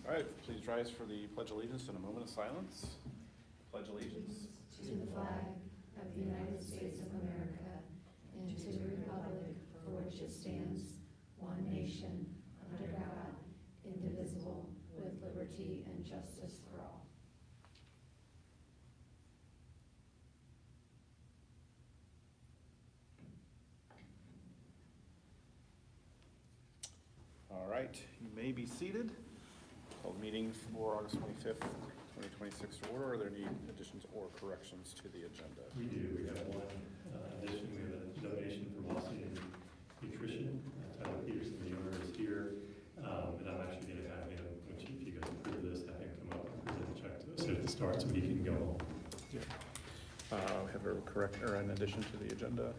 All right, please rise for the Pledge of Allegiance in a moment of silence. Pledge allegiance to the flag of the United States of America and to the republic for which it stands, one nation, under God, indivisible, with liberty and justice for all. All right, you may be seated. Call the meeting for August 25th, 2026 to order. Are there any additions or corrections to the agenda? We do. We have one addition. We have a donation from Boston Nutrition. Tyler Peterson, the owner, is here. And I'm actually going to have him, which if you guys approve this, have him come up and present the check to us at the start so he can go home. We have an addition to the agenda.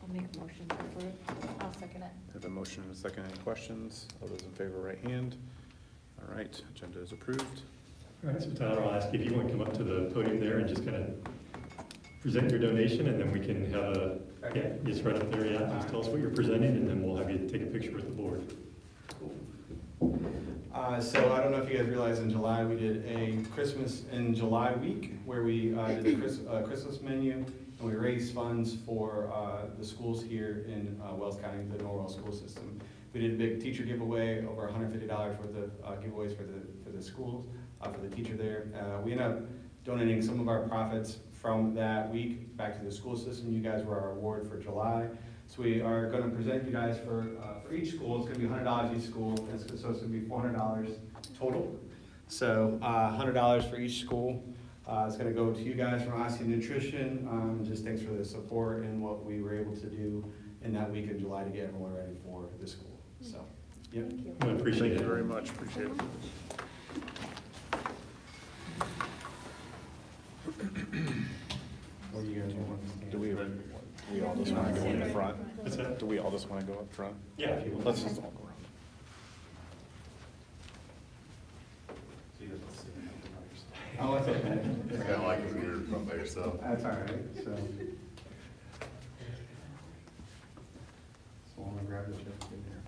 I'll make a motion to approve. I'll second it. Have a motion and a second. Any questions? All those in favor, right hand. All right, agenda is approved. All right, so Tyler, I'll ask if you want to come up to the podium there and just kind of present your donation, and then we can have a, just right up there, just tell us what you're presenting, and then we'll have you take a picture with the board. So I don't know if you guys realize, in July we did a Christmas in July week where we did the Christmas menu, and we raised funds for the schools here in Wells County, the Norwell school system. We did a big teacher giveaway, over $150 worth of giveaways for the schools, for the teacher there. We ended up donating some of our profits from that week back to the school system. You guys were our award for July. So we are going to present you guys for each school. It's going to be $100 each school, so it's going to be $400 total. So $100 for each school. It's going to go to you guys from Oxy Nutrition. Just thanks for the support and what we were able to do in that week in July to get everyone ready for the school. So, yep. Thank you. I appreciate Thank it. you very much. Appreciate it. What do you guys want? Do we all just want to go in the front? What's that? Do we all just want to go up front? Yeah, if you want. Let's just all go around. Oh, that's okay. It's kind of like if you were from by yourself. That's all right, so. So I'm gonna grab the check in here.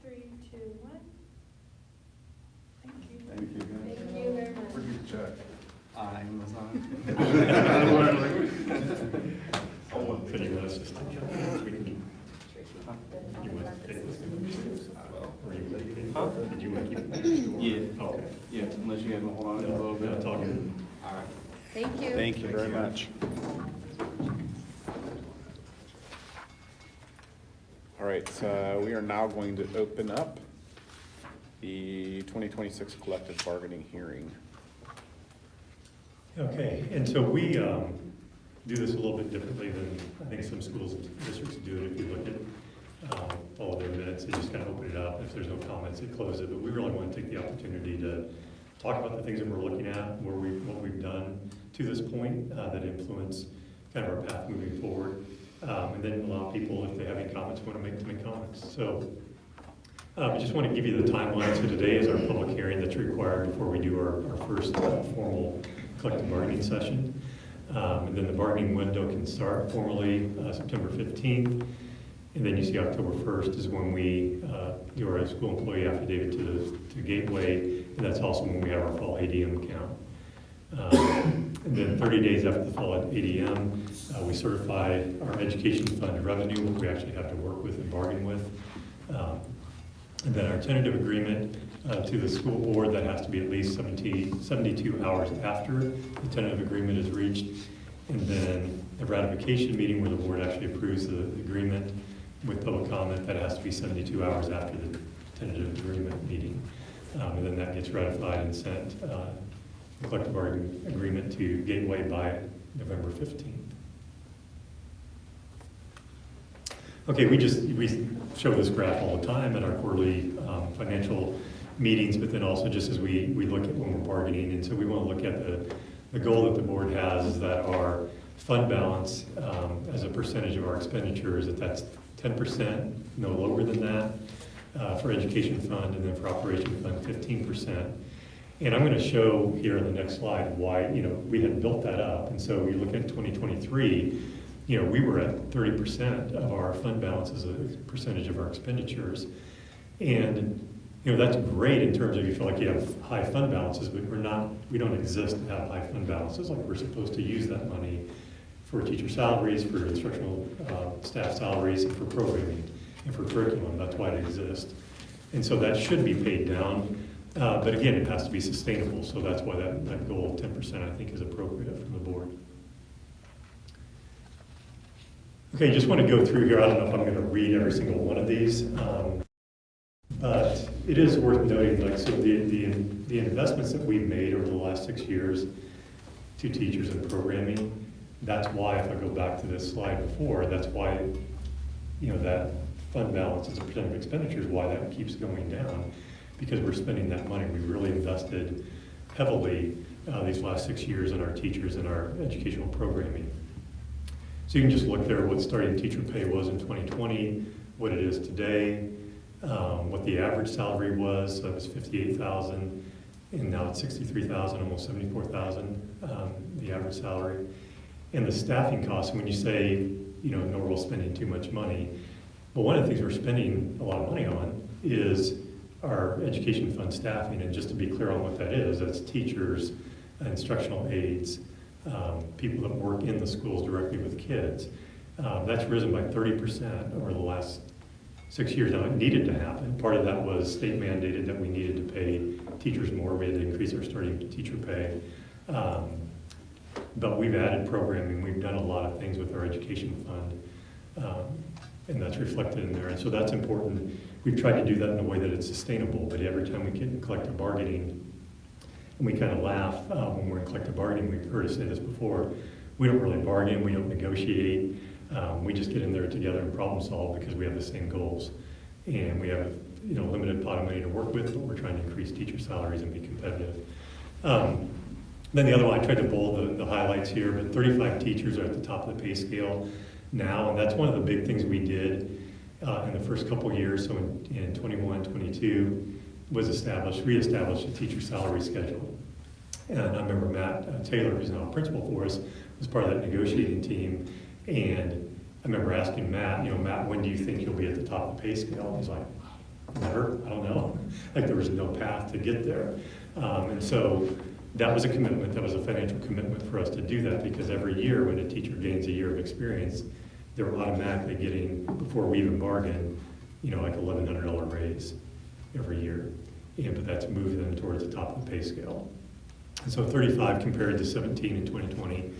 3, 2, 1. Thank you. Thank you, guys. Thank you very much. Where'd you get the check? Amazon. So you want us just to, you want to take this? Or you want to keep it? Huh? Did you want to keep it? Yeah. Okay. Yeah, unless you guys want to hold on to it a little No, bit. it's all good. All right. Thank you. Thank you very much. All right, we are now going to open up the 2026 collective bargaining hearing. Okay, and so we do this a little bit differently than I think some schools and districts do it. If you look at all of their minutes, they just kind of open it up. If there's no comments, they close it. But we really want to take the opportunity to talk about the things that we're looking at, what we've done to this point that influence kind of our path moving forward. And then allow people, if they have any comments, want to make comments. So I just want to give you the timeline. So today is our public hearing that's required before we do our first formal collective bargaining session. And then the bargaining window can start formally September 15th. And then you see October 1st is when we do our school employee affidavit to Gateway. And that's also when we have our fall ADM count. And then 30 days after the fall ADM, we certify our education fund revenue, what we actually have to work with and bargain with. And then our tentative agreement to the school board, that has to be at least 72 hours after the tentative agreement is reached. And then the ratification meeting where the board actually approves the agreement with public comment, that has to be 72 hours after the tentative agreement meeting. And then that gets ratified and sent, collective bargaining agreement to Gateway by November 15th. Okay, we show this graph all the time at our quarterly financial meetings, but then also just as we look at when we're bargaining. And so we want to look at the goal that the board has is that our fund balance as a percentage of our expenditures, that's 10%, no lower than that for education fund, and then for operation fund 15%. And I'm going to show here in the next slide why, we had built that up. And so we look at 2023, we were at 30% of our fund balance as a percentage of our expenditures. And You know, that's great in terms of you feel like you have high fund balances, but we don't exist to have high fund balances. Like, we're supposed to use that money for teacher salaries, for instructional staff salaries, and for programming, and for curriculum. That's why it exists. And so that should be paid down, but again, it has to be sustainable, so that's why that goal of 10% I think is appropriate from the board. Okay, just want to go through here. I don't know if I'm going to read every single one of these, but it is worth noting, like, so the investments that we've made over the last 6 years to teachers and programming, that's why, if I go back to this slide before, that's why, you know, that fund balance as a percent of expenditures, why that keeps going down, because we're spending that money. We really invested heavily these last 6 years in our teachers and our educational programming. So you can just look there what starting teacher pay was in 2020, what it is today, what the average salary was. So it was $58,000, and now it's $63,000, almost $74,000, the average salary. And the staffing costs, when you say, you know, Norwell's spending too much money, but one of the things we're spending a lot of money on is our education fund staffing. And just to be clear on what that is, that's teachers, instructional aides, people that work in the schools directly with kids. That's risen by 30% over the last 6 years. Now, it needed to happen. Part of that was state mandated that we needed to pay teachers more. We had to increase our starting teacher pay. But we've added programming. We've done a lot of things with our education fund, and that's reflected in there. And so that's important. We've tried to do that in a way that it's sustainable, but every time we get in collective bargaining, and we kind of laugh when we're in collective bargaining, we've heard us say this before, we don't really bargain, we don't negotiate, we just get in there together and problem solve because we have the same goals. And we have, you know, limited pot of money to work with, but we're trying to increase teacher salaries and be competitive. Then the other one, I tried to bold the highlights here, but 35 teachers are at the top of the pay scale now, and that's one of the big things we did in the first couple of years. So in 21, 22, was reestablished a teacher salary schedule. And I remember Matt Taylor, who's now a principal for us, was part of that negotiating team. And I remember asking Matt, you know, Matt, when do you think you'll be at the top of the pay scale? He's like, never, I don't know. Like, there was no path to get there. And so that was a commitment, that was a financial commitment for us to do that, because every year when a teacher gains a year of experience, they're automatically getting, before we even bargain, you know, like $1,100 raise every year. And, but that's moved them towards the top of the pay scale. And so 35 compared to 17 in 2020.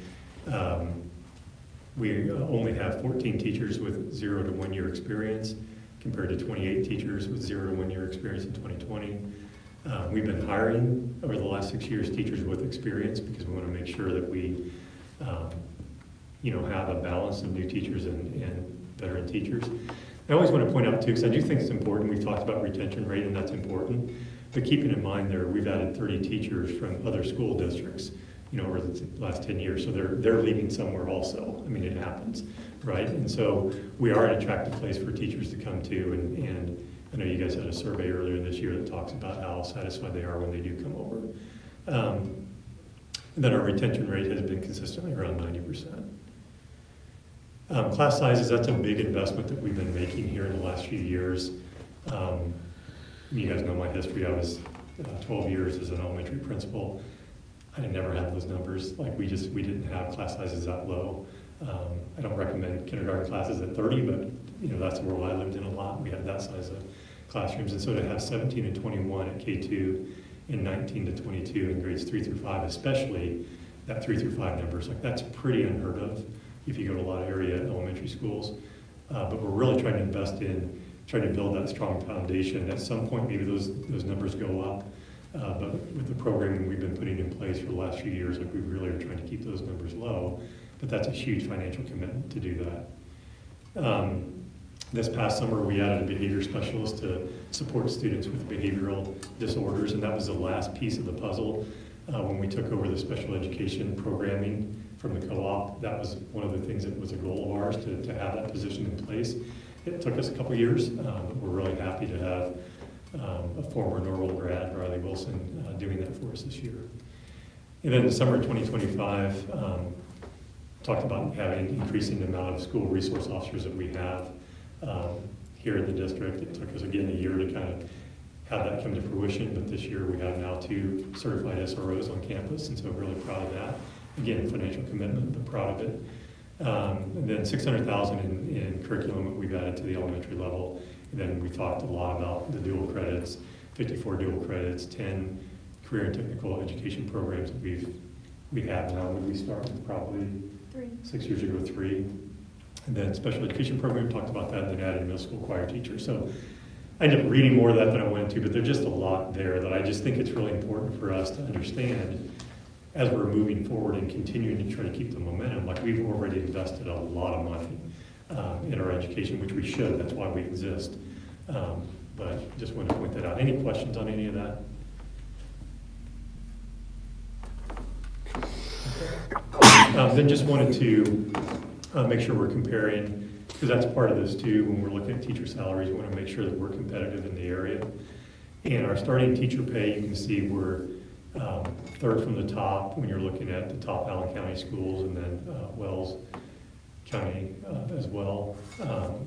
We only have 14 teachers with 0 to 1 year experience compared to 28 teachers with 0 to 1 year experience in 2020. We've been hiring over the last 6 years teachers with experience because we want to make sure that we, you know, have a balance of new teachers and veteran teachers. I always want to point out too, because I do think it's important, we've talked about retention rate and that's important, but keeping in mind there, we've added 30 teachers from other school districts, you know, over the last 10 years, so they're leaving somewhere also. I mean, it happens, right? And so we are an attractive place for teachers to come to, and I know you guys had a survey earlier this year that talks about how satisfied they are when they do come over. And then our retention rate has been consistently around 90%. Class sizes, that's a big investment that we've been making here in the last few years. You guys know my history. I was 12 years as an elementary principal. I never had those numbers. Like, we didn't have class sizes that low. I don't recommend kindergarten classes at 30, but you know, that's the world I lived in a lot. We had that size of classrooms. And so to have 17 and 21 at K2 and 19 to 22 in grades 3 through 5, especially that 3 through 5 numbers, like, that's pretty unheard of if you go to a lot of area elementary schools. But we're really trying to invest in trying to build that strong foundation. At some point, maybe those numbers go up. But with the programming we've been putting in place for the last few years, like, we really are trying to keep those numbers low. But that's a huge financial commitment to do that. This past summer, we added a behavior specialist to support students with behavioral disorders, and that was the last piece of the puzzle. When we took over the special education programming from the co-op, that was one of the things that was a goal of ours, to have that position in place. It took us a couple years, but we're really happy to have a former Norwell grad, Riley Wilson, doing that for us this year. And then in the summer of 2025, talked about increasing the amount of school resource officers that we have here in the district. It took us, again, a year to kind of have that come to fruition, but this year we have now 2 certified SROs on campus, and so really proud of that. Again, financial commitment, but proud of it. And then $600,000 in curriculum that we've added to the elementary level. And then we talked a lot about the dual credits, 54 dual credits, 10 career and technical education programs that we have now. When we started probably 6 years ago, 3. And then special education program, talked about that, and then added a middle school choir teacher. So I ended up reading more of that than I went into, but there's just a lot there that I just think it's really important for us to understand as we're moving forward and continuing to try to keep the momentum. Like, we've already invested a lot of money in our education, which we should. That's why we exist. But just wanted to point that out. Any questions on any of that? Then just wanted to make sure we're comparing, because that's part of this too. When we're looking at teacher salaries, we want to make sure that we're competitive in the area. And our starting teacher pay, you can see we're 3rd from the top when you're looking at the top Allen County schools, and then Wells County as well. You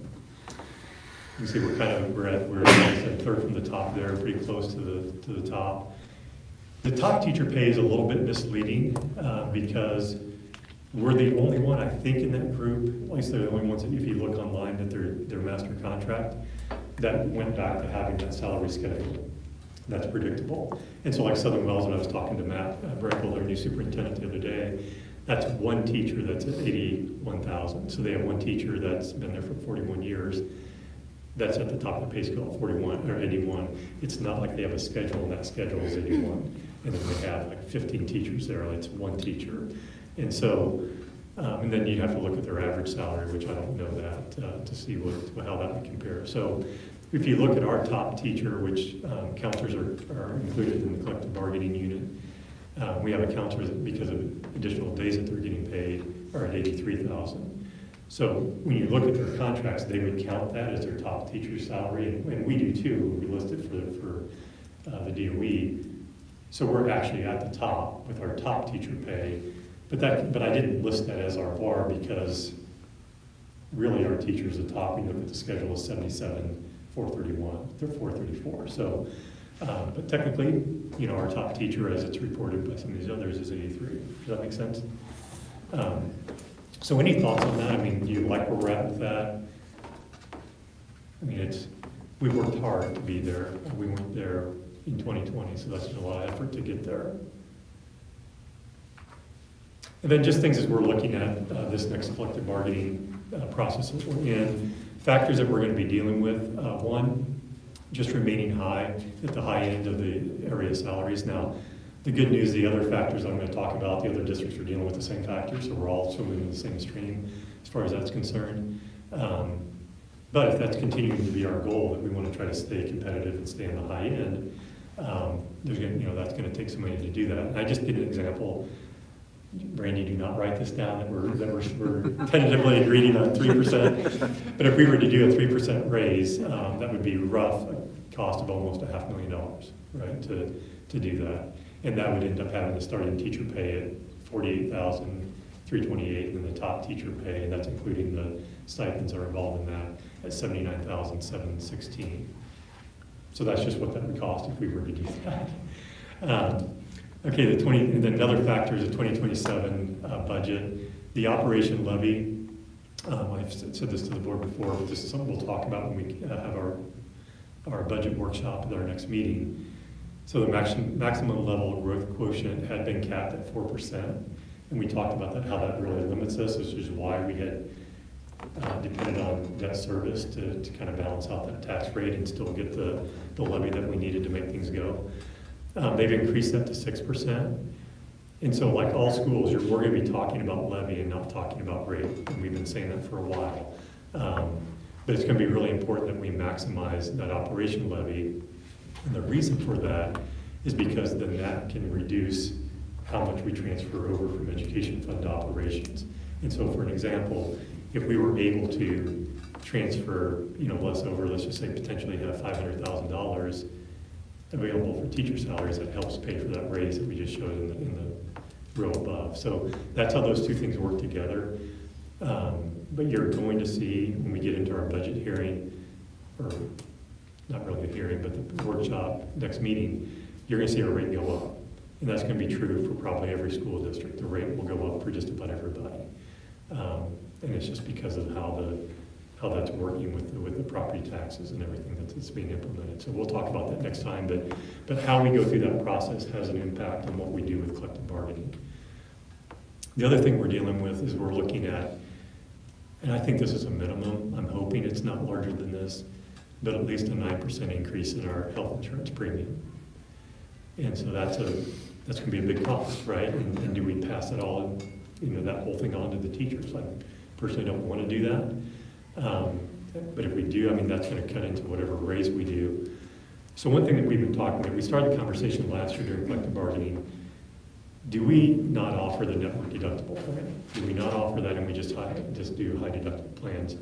can see we're like I said, 3rd from the top there, pretty close to the top. The top teacher pay is a little bit misleading because we're the only one, I think, in that group, at least they're the only ones that if you look online at their master contract, that went back to having that salary schedule. That's predictable. And so like Southern Wells, when I was talking to Matt Breckel, their new superintendent the other day, that's one teacher that's at $81,000. So they have one teacher that's been there for 41 years. That's at the top of the pay scale at 41 or 81. It's not like they have a schedule, and that schedule is 81. And then they have like 15 teachers there, it's one teacher. And so, and then you have to look at their average salary, which I don't know that, to see how that would compare. So if you look at our top teacher, which counselors are included in the collective bargaining unit, we have a counselor that, because of additional days that they're getting paid, are at $83,000. So when you look at their contracts, they would count that as their top teacher's salary, and we do too. We list it for the DOE. So we're actually at the top with our top teacher pay, but I didn't list that as our bar because really our teacher's the top. We look at the schedule as 77,431, they're 434. So, but technically, our top teacher, as it's reported by some of these others, is 83. Does that make sense? So any thoughts on that? I mean, do you like where we're at with that? I mean, we worked hard to be there. We weren't there in 2020, so that's been a lot of effort to get there. And then just things as we're looking at this next collective bargaining process that we're in, factors that we're going to be dealing with. One, just remaining high at the high end of the area salaries. Now, the good news, the other factors I'm going to talk about, the other districts are dealing with the same factors, so we're all swimming in the same stream as far as that's concerned. But if that's continuing to be our goal, that we want to try to stay competitive and stay in the high end, that's going to take some money to do that. And I just did an example. Brandy, do not write this down, that we're tentatively agreeing on 3%. But if we were to do a 3% raise, that would be rough, a cost of almost $500,000, right, to do that. And that would end up having the starting teacher pay at $48,328, and then the top teacher pay, and that's including the stipends that are involved in that, at $79,716. So that's just what that would cost if we were to do that. Okay, and then another factor is the 2027 budget. The operation levy, I've said this to the board before, but this is something we'll talk about when we have our budget workshop at our next meeting. So the maximum level of growth quotient had been capped at 4%, and we talked about that, how that really limits us, which is why we had depended on debt service to kind of balance out that tax rate and still get the levy that we needed to make things go. They've increased that to 6%. And so like all schools, we're going to be talking about levy and not talking about rate, and we've been saying that for a while. But it's going to be really important that we maximize that operation levy. And the reason for that is because then that can reduce how much we transfer over from education fund to operations. And so for an example, if we were able to transfer, less over, let's just say potentially have $500,000 available for teacher salaries, that helps pay for that raise that we just showed in the row above. So that's how those two things work together. But you're going to see, when we get into our budget hearing, or not really a hearing, but the workshop, next meeting, you're gonna see our rate go up. And that's gonna be true for probably every school district. The rate will go up for just about everybody. And it's just because of how that's working with the property taxes and everything that's being implemented. So we'll talk about that next time, but how we go through that process has an impact on what we do with collective bargaining. The other thing we're dealing with is we're looking at, and I think this is a minimum, I'm hoping it's not larger than this, but at least a 9% increase in our health insurance premium. And so that's gonna be a big cost, right? And do we pass it all, that whole thing on to the teachers? I personally don't wanna do that. But if we do, that's gonna cut into whatever raise we do. So one thing that we've been talking about, we started the conversation last year during collective bargaining. Do we not offer the network deductible plan? Do we not offer that and we just do high deductible plans?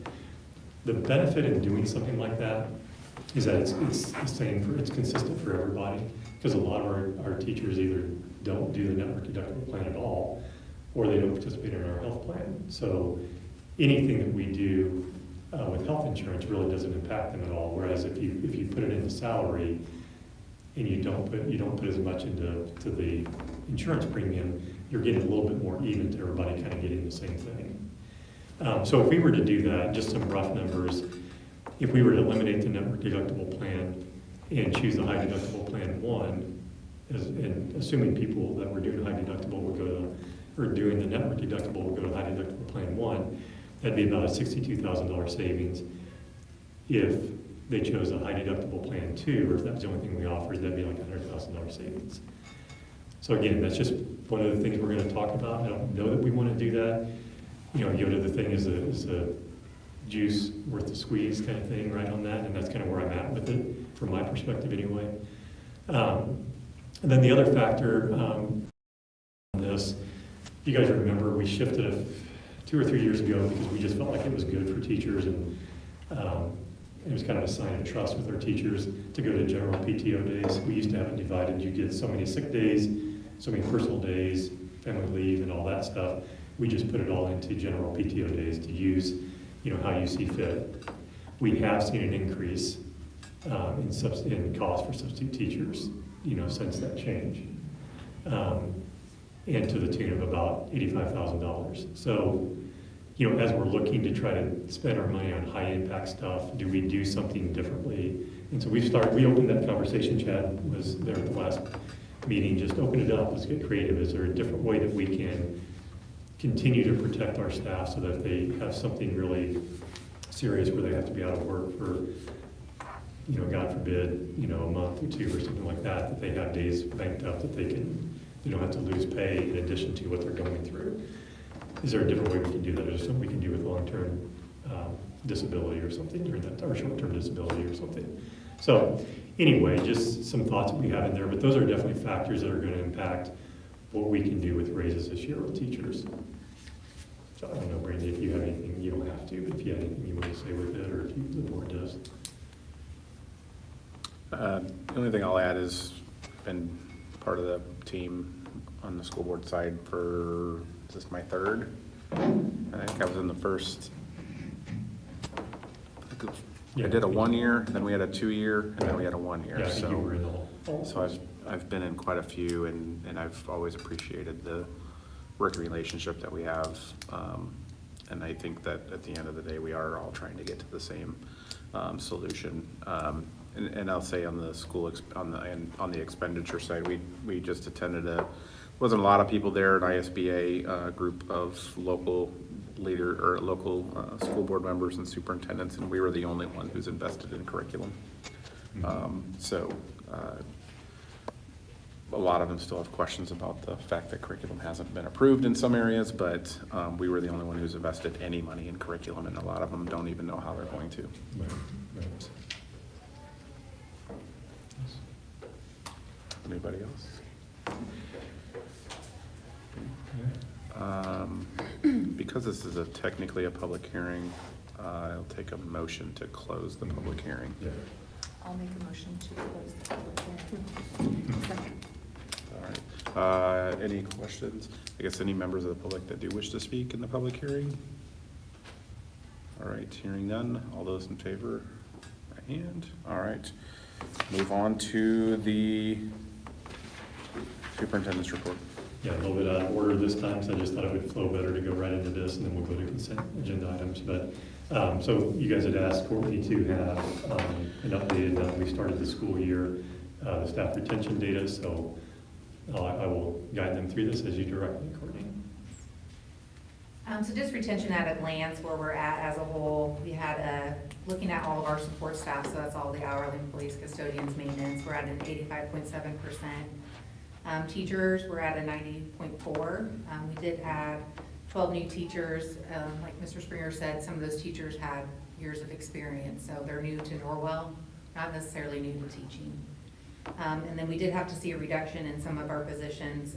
The benefit in doing something like that is that it's the same it's consistent for everybody, because a lot of our teachers either don't do the network deductible plan at all, or they don't participate in our health plan. So anything that we do with health insurance really doesn't impact them at all. Whereas if you put it into salary and you don't put as much into the insurance premium, you're getting a little bit more even to everybody kind of getting the same thing. So if we were to do that, just some rough numbers, if we were to eliminate the network deductible plan and choose the high deductible plan 1, and assuming people that were doing high deductible would go to, or doing the network deductible would go to high deductible plan 1, that'd be about a $62,000 savings. If they chose a high deductible plan 2, or if that was the only thing we offered, that'd be like $100,000 savings. So again, that's just one of the things we're gonna talk about. I don't know that we wanna do that. Yoda, the thing is a juice worth the squeeze kind of thing, right, on that, and that's kind of where I'm at with it, from my perspective anyway. And then the other factor on this, you guys remember we shifted 2 or 3 years ago because we just felt like it was good for teachers, and it was kind of a sign of trust with our teachers to go to general PTO days. We used to have it divided. You get so many sick days, so many personal days, family leave, and all that stuff. We just put it all into general PTO days to use, how you see fit. We have seen an increase in cost for substitute teachers, since that change, and to the tune of about $85,000. So, as we're looking to try to spend our money on high impact stuff, do we do something differently? And so we opened that conversation. Chad was there at the last meeting, just open it up, let's get creative. Is there a different way that we can continue to protect our staff so that if they have something really serious where they have to be out of work for, God forbid, a month or 2 or something like that, that they have days banked up that they don't have to lose pay in addition to what they're going through? Is there a different way we can do that? Is there something we can do with long-term disability or something during that, or short-term disability or something? So anyway, just some thoughts that we have in there, but those are definitely factors that are going to impact what we can do with raises this year with teachers. So I don't know, Brandy, if you have anything, you don't have to, but if you have anything you want to say with it, or if the board does. The only thing I'll add is been part of the team on the school board side for, is this my third? I think I was in the first. I did a 1 year, then we had a 2 year, and then we had a 1 year. Yeah, I think you were in the whole. So I've been in quite a few, and I've always appreciated the working relationship that we have. And I think that at the end of the day, we are all trying to get to the same solution. And I'll say on the school on the expenditure side, we just attended wasn't a lot of people there, an ISBA group of local school board members and superintendents, and we were the only one who's invested in curriculum. A lot of them still have questions about the fact that curriculum hasn't been approved in some areas, but we were the only one who's invested any money in curriculum, and a lot of them don't even know how they're going to. Right. Anybody else? Because this is technically a public hearing, I'll take a motion to close the public hearing. Yeah. I'll make a motion to close the public hearing. Second. All right. Any questions? I guess any members of the public that do wish to speak in the public hearing? All right, hearing none. All those in favor? hand. All right. Move on to the superintendent's report. Yeah, a little bit out of order this time, so I just thought it would flow better to go right into this, and then we'll go to consent agenda items. But, so you guys had asked Courtney to have an updated, we started the school year, the staff retention data, so I will guide them through this as you direct me, Courtney. So just retention at a glance, where we're at as a whole, we had looking at all of our support staff, so that's all the hourly employees, custodians, maintenance, we're at an 85.7%. Teachers, we're at a 90.4. We did add 12 new teachers. Like Mr. Springer said, some of those teachers had years of experience, so they're new to Norwell, not necessarily new to teaching. And then we did have to see a reduction in some of our positions.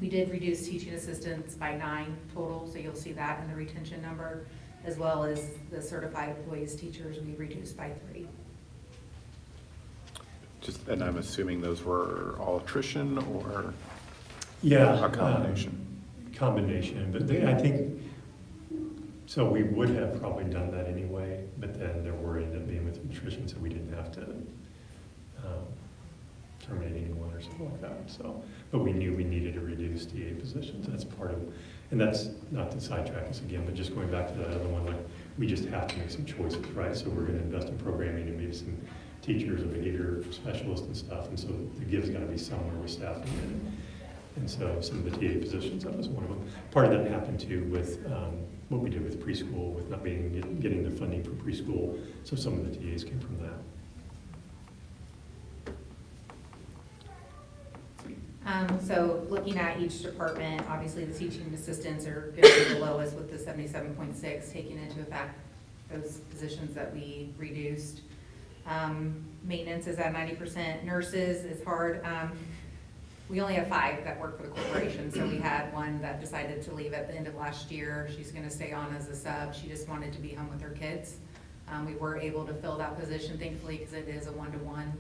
We did reduce teaching assistants by 9 total, so you'll see that in the retention number, as well as the certified employees teachers we reduced by 3. And I'm assuming those were all attrition or Yeah. a combination? Combination, but I think, so we would have probably done that anyway, but then there were ended up being with attrition, so we didn't have to terminate anyone or something like that, so. But we knew we needed to reduce TA positions, that's part of, and that's not to sidetrack us again, but just going back to that other one, like, we just have to make some choices, right? So we're gonna invest in programming and maybe some teachers or behavior specialists and stuff, and so the give's gotta be somewhere with staffing it. And so some of the TA positions, that was one of them. Part of that happened too with what we did with preschool, with not getting the funding for preschool, so some of the TAs came from that. So looking at each department, obviously the teaching assistants are going to be the lowest with the 77.6, taking into effect those positions that we reduced. Maintenance is at 90%. Nurses is hard. We only have 5 that work for the corporation, so we had one that decided to leave at the end of last year. She's going to stay on as a sub. She just wanted to be home with her kids. We were able to fill that position, thankfully, because it is a one-to-one,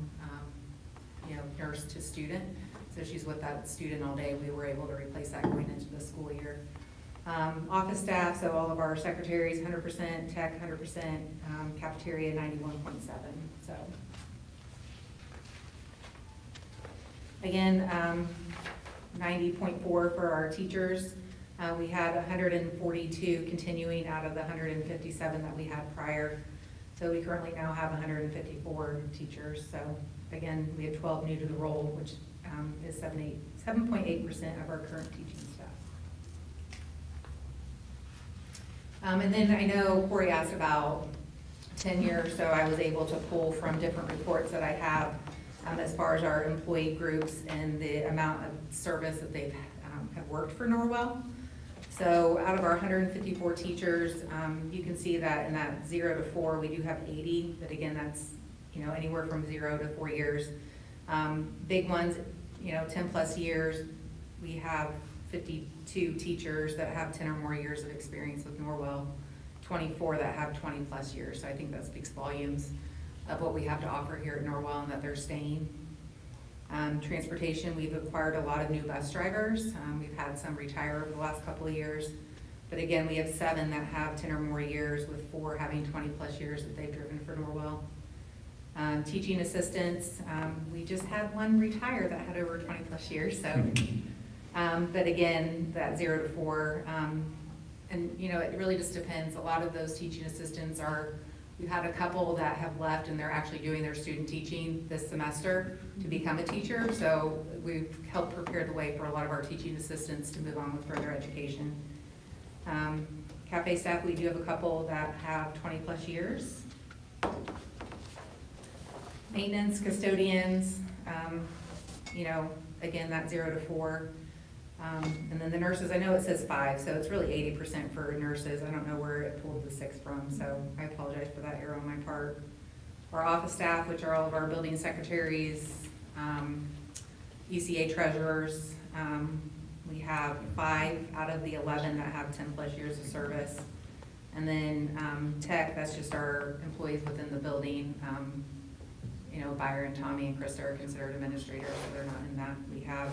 nurse to student. So she's with that student all day. We were able to replace that going into the school year. Office staff, so all of our secretaries, 100%, tech, 100%, cafeteria, 91.7, so. Again, 90.4 for our teachers. We had 142 continuing out of the 157 that we had prior. So we currently now have 154 teachers. So again, we had 12 new to the role, which is 7.8% of our current teaching staff. And then I know Corey asked about tenure, so I was able to pull from different reports that I have as far as our employee groups and the amount of service that they've have worked for Norwell. So out of our 154 teachers, you can see that in that 0 to 4, we do have 80, but again, that's anywhere from 0 to 4 years. Big ones, 10 plus years, we have 52 teachers that have 10 or more years of experience with Norwell, 24 that have 20 plus years. So I think that speaks volumes of what we have to offer here at Norwell and that they're staying. Transportation, we've acquired a lot of new bus drivers. We've had some retire over the last couple of years. But again, we have 7 that have 10 or more years, with 4 having 20 plus years that they've driven for Norwell. Teaching assistants, we just had 1 retire that had over 20 plus years. So, but again, that 0 to 4, and it really just depends. A lot of those teaching assistants we've had a couple that have left and they're actually doing their student teaching this semester to become a teacher. So we've helped prepare the way for a lot of our teaching assistants to move on with further education. Cafe staff, we do have a couple that have 20 plus years. Maintenance, custodians, again, that 0 to 4. And then the nurses, I know it says 5, so it's really 80% for nurses. I don't know where it pulled the 6 from, so I apologize for that error on my part. Our office staff, which are all of our building secretaries, ECA treasurers, we have 5 out of the 11 that have 10 plus years of service. And then tech, that's just our employees within the building. Byron, and Tommy, and Krista are considered administrators, so they're not in that. We have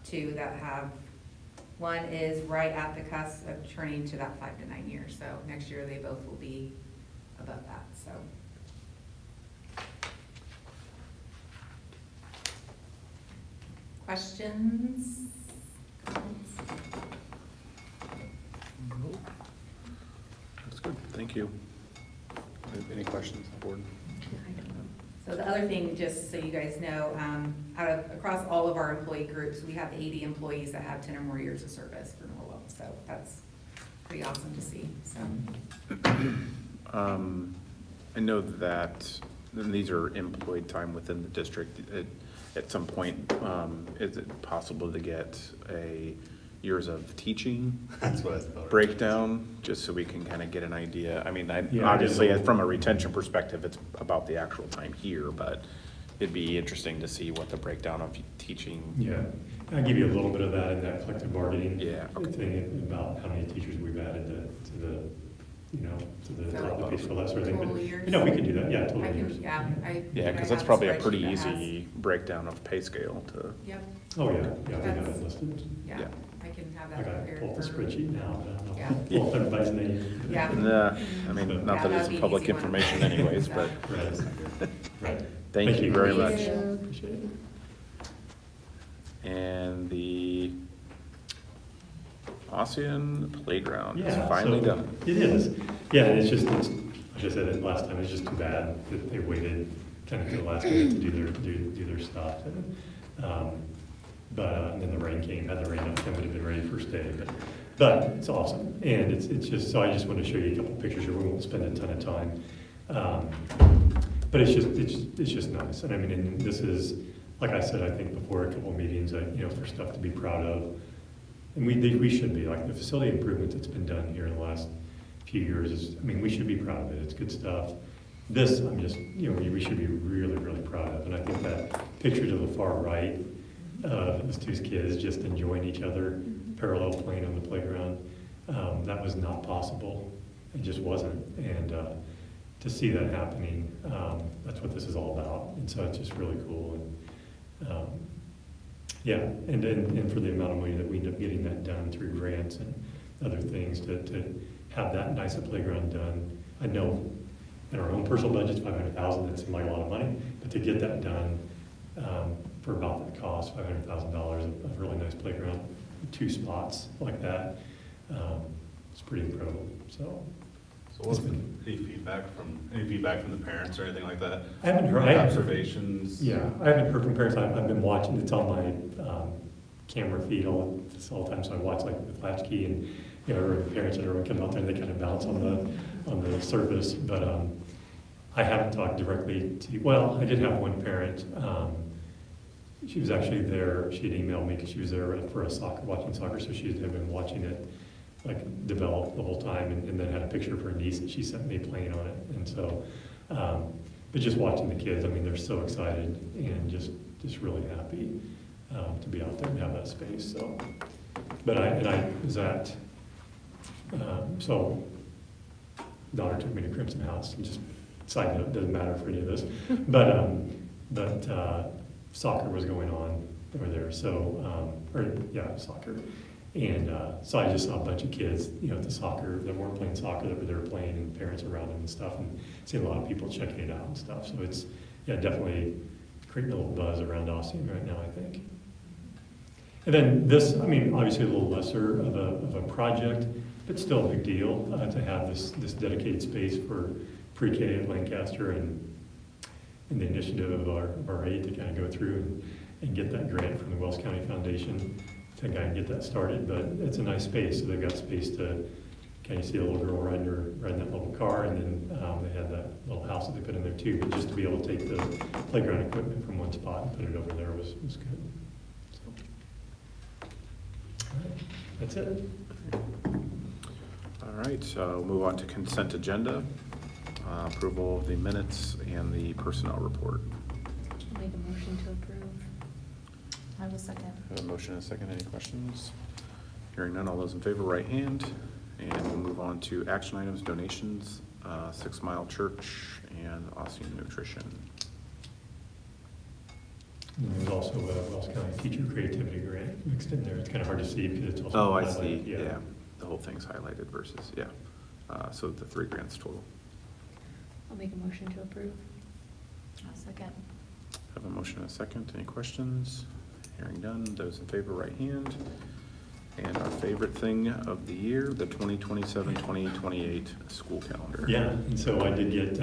2 that have, one is right at the cusp of turning to that 5 to 9 years. So next year they both will be above that. So Questions? Comments? That's good, thank you. Any questions, board? So the other thing, just so you guys know, across all of our employee groups, we have 80 employees that have 10 or more years of service for Norwell. So that's pretty awesome to see, so. I know that, and these are employed time within the district. At some point, is it possible to get a years of teaching That's what I thought. breakdown, just so we can kind of get an idea? I mean, Yeah, obviously, I guess- from a retention perspective, it's about the actual time here, but it'd be interesting to see what the breakdown of teaching. Yeah, I'll give you a little bit of that in that collective bargaining. Yeah, okay. Thing about how many teachers we've added to the, you know, to the top of the pay scale, that sort of thing. Total But, years? you know, we could do that, yeah, I total years. can, yeah. Yeah, because I that's have probably a spreadsheet pretty that has- easy breakdown of pay scale to, Yep, Oh, yeah, yeah, we have That's- it listed. yeah, Yeah. I can have I that gotta prepared pull up the for- spreadsheet now, but I don't Yeah. know, pull up everybody's name. Yeah. nah, I mean, not Yeah, that that'd it's be an public easy one. information anyways, but Right, right. thank you very Thank much. you. Appreciate it. And the Ossian Playground is Yeah, finally so done. It is. Yeah, and it's, like I said it last time, it's just too bad that they waited kind of to the last minute to do their stuff. And then the rain came, had the rain not come, would have been ready first day, but it's awesome. And it's just, so I just want to show you a couple pictures here, we won't spend a ton of time. But it's just nice. And I mean, and this is, like I said, I think before a couple of meetings, you know, for stuff to be proud of. And we should be, like the facility improvements that's been done here in the last few years is, I mean, we should be proud of it, it's good stuff. This, I'm just, you know, we should be really, really proud of. And I think that picture to the far right, those two kids just enjoying each other, parallel playing on the playground, that was not possible, it just wasn't. And to see that happening, that's what this is all about, and so it's just really cool. And yeah, and for the amount of money that we end up getting that done through grants and other things, to have that nice a playground done. I know in our own personal budgets, 500,000, that seemed like a lot of money, but to get that done for about that cost, $500,000 of a really nice playground, 2 spots like that, it's pretty incredible. So So what's been, any feedback from the parents or anything like that? I haven't heard. Any observations? Yeah, I haven't heard from parents. I've been watching, it's on my camera feed all the time, so I watch like with Latchkey, and, you know, the parents and everyone come out there and they kind of bounce on the surface, but I haven't talked directly to, well, I did have one parent, she was actually there, she had emailed me because she was there for watching soccer, so she had been watching it like develop the whole time, and then had a picture of her niece that she sent me playing on it. And so, but just watching the kids, I mean, they're so excited and just really happy to be out there and have that space. So, but I was at, so daughter took me to Crimson House, and just side note, doesn't matter for any of this, but soccer was going on over there, so, soccer. And so I just saw a bunch of kids, you know, at the soccer, that weren't playing soccer, that were there playing, and parents around them and stuff, and seeing a lot of people checking it out and stuff. So it's, yeah, definitely creating a little buzz around Austin right now, I think. And then this, I mean, obviously a little lesser of a project, but still a big deal to have this dedicated space for pre-K at Lancaster, and the initiative of our aide to kind of go through and get that grant from the Wells County Foundation to kind of get that started. But it's a nice space, so they've got space to kind of see a little girl riding that little car, and then they had that little house that they put in there too. But just to be able to take the playground equipment from one spot and put it over there was good. So, all right, that's it. All right, so move on to consent agenda, approval of the minutes and the personnel report. I'll make a motion to approve. I will second. Have a motion and a second. Any questions? Hearing none, all those in favor, right hand. And we'll move on to action items, donations, 6 Mile Church and Austin Nutrition. And there's also a Wells County Teacher Creativity Grant mixed in there. It's kind of hard to see because it's also. Oh, I highlighted. see, yeah. The whole thing's highlighted versus, yeah. So the 3 grants total. I'll make a motion to approve. I'll second. Have a motion and a second. Any questions? Hearing none, those in favor, right hand. And our favorite thing of the year, the 2027-2028 school calendar. Yeah, and so I did get,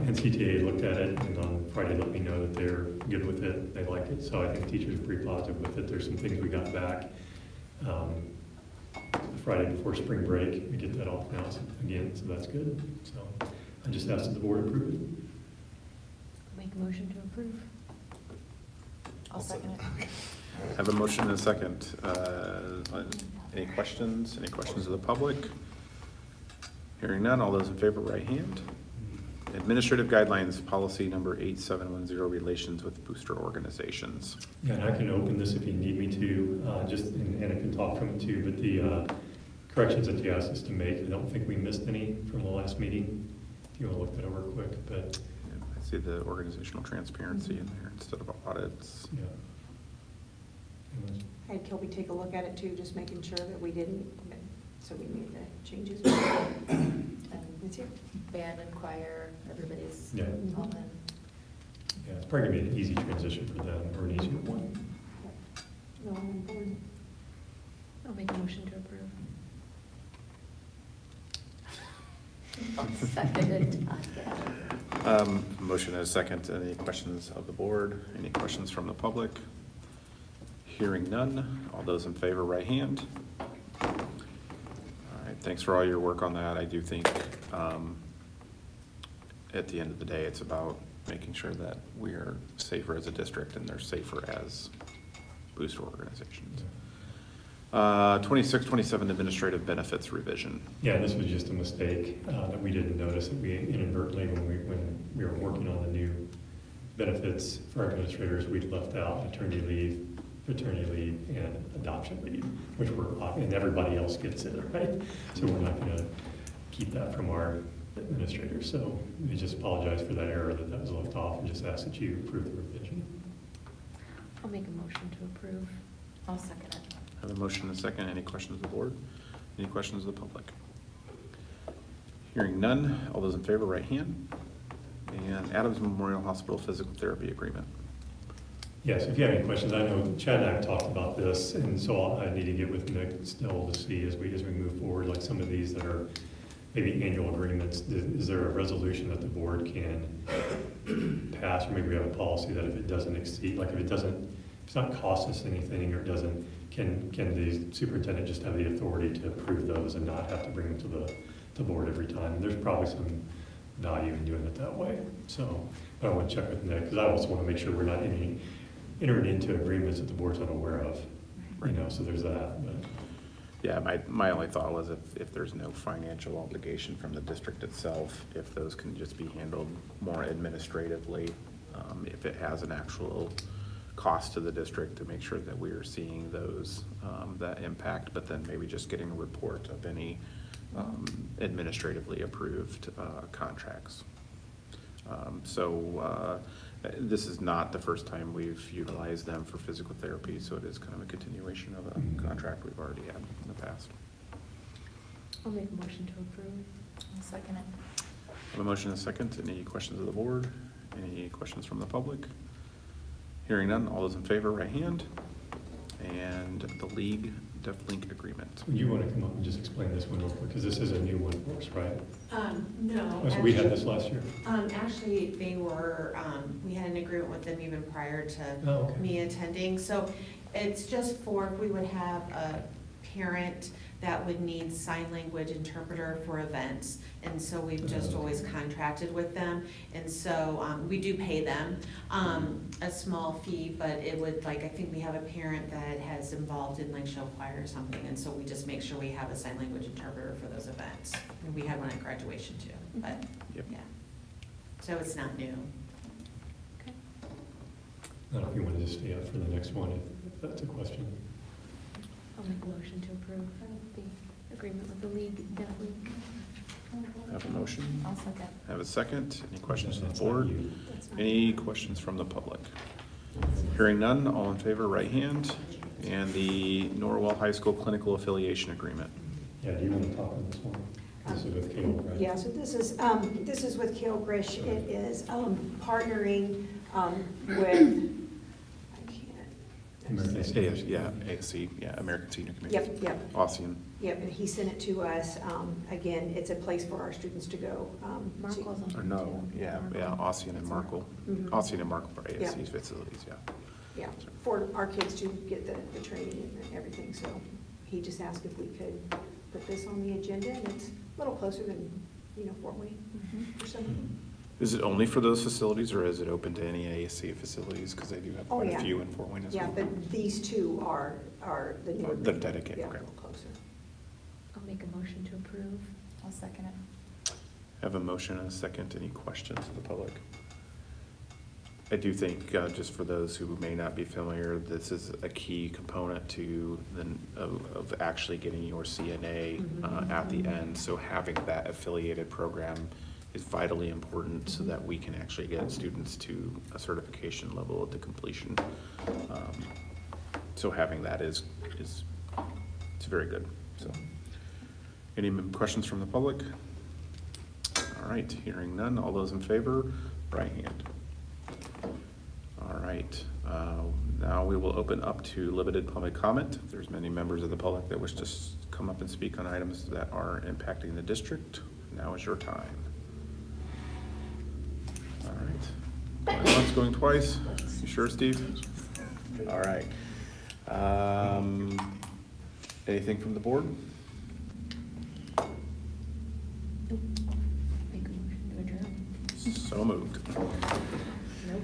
NCTA looked at it, and on Friday let me know that they're good with it, they like it, so I think teachers are pretty positive with it. There's some things we got back. Friday before spring break, we get that all now again, so that's good. So I just asked that the board approve it. Make a motion to approve. I'll second it. Have a motion and a second. Any questions? Any questions of the public? Hearing none, all those in favor, right hand. Administrative guidelines, policy number 8710, relations with booster organizations. Yeah, and I can open this if you need me to, just, and Anna can talk from it too, but the corrections that you asked us to make, I don't think we missed any from the last meeting. If you want to look that over quick, but. I see the organizational transparency in there instead of audits. Yeah. I had Kilby take a look at it too, just making sure that we didn't, so we made the changes. It's here. Band and choir, everybody's Yeah. all in. Yeah, it's probably gonna be an easy transition for them, or an easier one. No, I'm on board. I'll make a motion to approve. I'll second it. Motion and a second. Any questions of the board? Any questions from the public? Hearing none. All those in favor, right hand. All right, thanks for all your work on that. I do think at the end of the day, it's about making sure that we are safer as a district and they're safer as booster organizations. 26-27 administrative benefits revision. Yeah, this was just a mistake that we didn't notice, that we inadvertently, when we were working on the new benefits for our administrators, we'd left out maternity leave, paternity leave, and adoption leave, which and everybody else gets it, right? So we're not gonna keep that from our administrators. So we just apologize for that error that was left off, and just ask that you approve the revision. I'll make a motion to approve. I'll second it. Have a motion and a second. Any questions of the board? Any questions of the public? Hearing none. All those in favor, right hand. And Adams Memorial Hospital Physical Therapy Agreement. Yes, if you have any questions, I know Chad and I have talked about this, and so I need to get with Nick still to see as we move forward, like some of these that are maybe annual agreements, is there a resolution that the board can pass, or maybe we have a policy that if it doesn't exceed, like if it's not cost us anything, or it doesn't, can the superintendent just have the authority to approve those and not have to bring them to the board every time? There's probably some value in doing it that way. So, but I want to check with Nick, because I also want to make sure we're not entering into agreements that the board's unaware of, you know, so there's that. But. Yeah, my only thought was if there's no financial obligation from the district itself, if those can just be handled more administratively, if it has an actual cost to the district, to make sure that we are seeing those, that impact, but then maybe just getting a report of any administratively approved contracts. This is not the first time we've utilized them for physical therapy, so it is kind of a continuation of a contract we've already had in the past. I'll make a motion to approve. I'll second it. I have a motion and a second. Any questions of the board? Any questions from the public? Hearing none. All those in favor, right hand. And the League Deaf Link Agreement. Would you want to come up and just explain this one real quick, because this is a new one for us, right? No. Oh, so we had this last year? Actually, they were, we had an agreement with them even prior to Oh, okay. me attending. So it's just for, if we would have a parent that would need sign language interpreter for events. And so we've just always contracted with them. And so we do pay them a small fee, but it would, like, I think we have a parent that has involved in like show choir or something. And so we just make sure we have a sign language interpreter for those events. And we had one at graduation too, but Yep. yeah. So it's not new. Okay. I don't know if you want to just stay up for the next one, if that's a question. I'll make a motion to approve the agreement with the League Deaf Link. Have a motion. I'll second. Have a second. Any questions from the That's not board? you. That's not- Any questions from the public? Hearing none. All in favor, right hand. And the Norwell High School Clinical Affiliation Agreement. Yeah, do you want to talk on this one? This is with Caleb, right? Yeah, so this is with Kale Grish. It is partnering with, I can't, American ASC, yeah, ASC, yeah, American Senior Community. Yep. Ossian. Yep, and he sent it to us. Again, it's a place for our students to go. Markle's on Or it no, too. yeah, Ossian and Markle. Mhm. Ossian and Markle for Yeah. ASC's facilities, yeah. Yeah, for our kids to get the training and everything, so he just asked if we could put this on the agenda, and it's a little closer than, Fort Wayne or something. Is it only for those facilities, or is it open to any ASC facilities? Because they do have Oh, quite a yeah. few in Fort Wayne as Yeah, well. but these two are the new. They're dedicated, Yeah, okay. a little closer. I'll make a motion to approve. I'll second it. Have a motion and a second. Any questions of the public? I do think, just for those who may not be familiar, this is a key component to of actually getting your CNA at the end. So having that affiliated program is vitally important so that we can actually get students to a certification level at the completion. So having that is it's very good. So, any questions from the public? All right, hearing none. All those in favor, right hand. All right, now we will open up to limited public comment. If there's many members of the public that wish to come up and speak on items that are impacting the district, now is your time. All right, going once, going twice. You sure, Steve? All right. Anything from the board? Make a motion to adjourn. So moved. Nope.